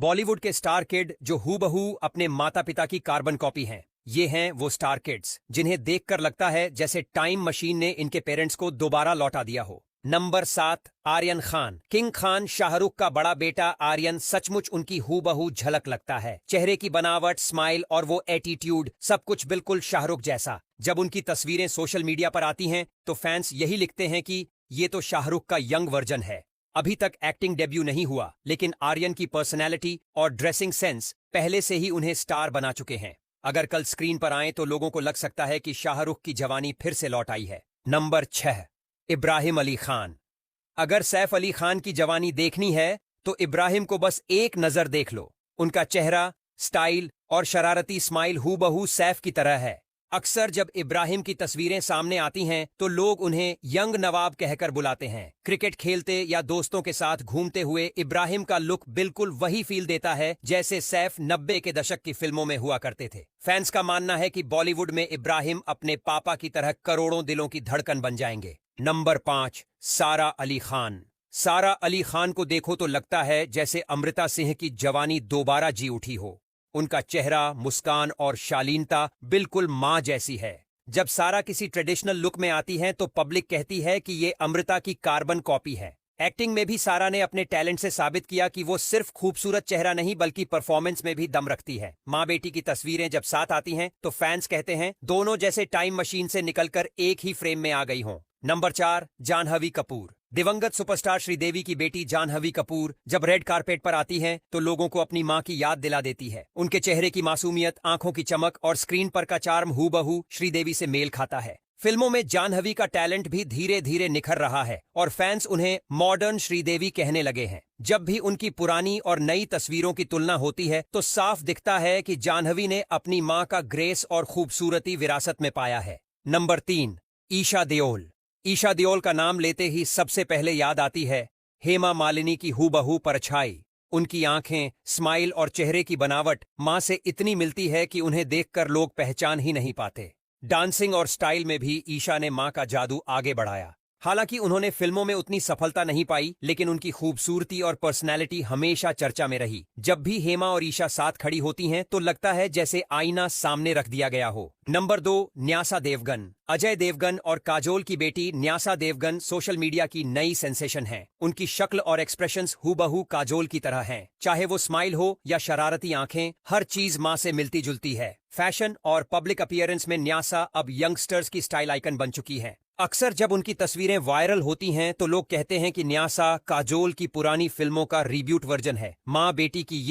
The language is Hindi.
बॉलीवुड के स्टार किड जो हूबहू अपने माता पिता की कार्बन कॉपी हैं। ये हैं वो स्टार किड्स जिन्हें देखकर लगता है जैसे टाइम मशीन ने इनके पेरेंट्स को दोबारा लौटा दिया हो। नंबर 7, आर्यन खान। किंग खान शाहरुख का बड़ा बेटा आर्यन सचमुच उनकी हूबहू झलक लगता है। चेहरे की बनावट, स्माइल और वो एटीट्यूड, सब कुछ बिल्कुल शाहरुख जैसा। जब उनकी तस्वीरें सोशल मीडिया पर आती हैं तो फैंस यही लिखते हैं कि ये तो शाहरुख का यंग वर्जन है। अभी तक एक्टिंग डेब्यू नहीं हुआ, लेकिन आर्यन की पर्सनैलिटी और ड्रेसिंग सेंस पहले से ही उन्हें स्टार बना चुके हैं। अगर कल स्क्रीन पर आए तो लोगों को लग सकता है कि शाहरुख की जवानी फिर से लौट आई है। नंबर 6, इब्राहिम अली खान। अगर सैफ अली खान की जवानी देखनी है तो इब्राहिम को बस एक नजर देख लो। उनका चेहरा, स्टाइल और शरारती स्माइल हूबहू सैफ की तरह है। अक्सर जब इब्राहिम की तस्वीरें सामने आती हैं तो लोग उन्हें यंग नवाब कहकर बुलाते हैं। क्रिकेट खेलते या दोस्तों के साथ घूमते हुए इब्राहिम का लुक बिल्कुल वही फील देता है जैसे सैफ 90 के दशक की फिल्मों में हुआ करते थे। फैंस का मानना है कि बॉलीवुड में इब्राहिम अपने पापा की तरह करोड़ों दिलों की धड़कन बन जाएंगे। नंबर 5, सारा अली खान। सारा अली खान को देखो तो लगता है जैसे अमृता सिंह की जवानी दोबारा जी उठी हो। उनका चेहरा, मुस्कान और शालीनता बिल्कुल मां जैसी है। जब सारा किसी ट्रेडिशनल लुक में आती हैं तो पब्लिक कहती है कि ये अमृता की कार्बन कॉपी है। एक्टिंग में भी सारा ने अपने टैलेंट से साबित किया कि वो सिर्फ खूबसूरत चेहरा नहीं बल्कि परफॉर्मेंस में भी दम रखती है। माँ बेटी की तस्वीरें जब साथ आती हैं तो फैंस कहते हैं दोनों जैसे टाइम मशीन से निकलकर एक ही फ्रेम में आ गई हों। नंबर 4, जाह्नवी कपूर। दिवंगत सुपरस्टार श्रीदेवी की बेटी जाह्नवी कपूर जब रेड कारपेट पर आती हैं तो लोगों को अपनी मां की याद दिला देती है। उनके चेहरे की मासूमियत, आंखों की चमक और स्क्रीन पर का चार्म हूबहू श्रीदेवी से मेल खाता है। फिल्मों में जाह्नवी का टैलेंट भी धीरे धीरे निखर रहा है और फैंस उन्हें मॉडर्न श्रीदेवी कहने लगे हैं। जब भी उनकी पुरानी और नई तस्वीरों की तुलना होती है तो साफ दिखता है कि जाह्नवी ने अपनी मां का ग्रेस और खूबसूरती विरासत में पाया है। नंबर 3, ईशा देओल। ईशा देओल का नाम लेते ही सबसे पहले याद आती है हेमा मालिनी की हूबहू परछाई। उनकी आंखें, स्माइल और चेहरे की बनावट मां से इतनी मिलती है कि उन्हें देखकर लोग पहचान ही नहीं पाते। डांसिंग और स्टाइल में भी ईशा ने मां का जादू आगे बढ़ाया। हालांकि उन्होंने फिल्मों में उतनी सफलता नहीं पाई, लेकिन उनकी खूबसूरती और पर्सनैलिटी हमेशा चर्चा में रही। जब भी हेमा और ईशा साथ खड़ी होती हैं तो लगता है जैसे आईना सामने रख दिया गया हो। नंबर 2, न्यासा देवगन। अजय देवगन और काजोल की बेटी न्यासा देवगन सोशल मीडिया की नई सेंसेशन है। उनकी शक्ल और एक्सप्रेशंस हूबहू काजोल की तरह हैं। चाहे वो स्माइल हो या शरारती आंखें, हर चीज मां से मिलती जुलती है। फैशन और पब्लिक अपीयरेंस में न्यासा अब यंगस्टर्स की स्टाइल आइकन बन चुकी है। अक्सर जब उनकी तस्वीरें वायरल होती हैं तो लोग कहते हैं कि न्यासा काजोल की पुरानी फिल्मों का रीब्यूट वर्जन है। मां बेटी की ये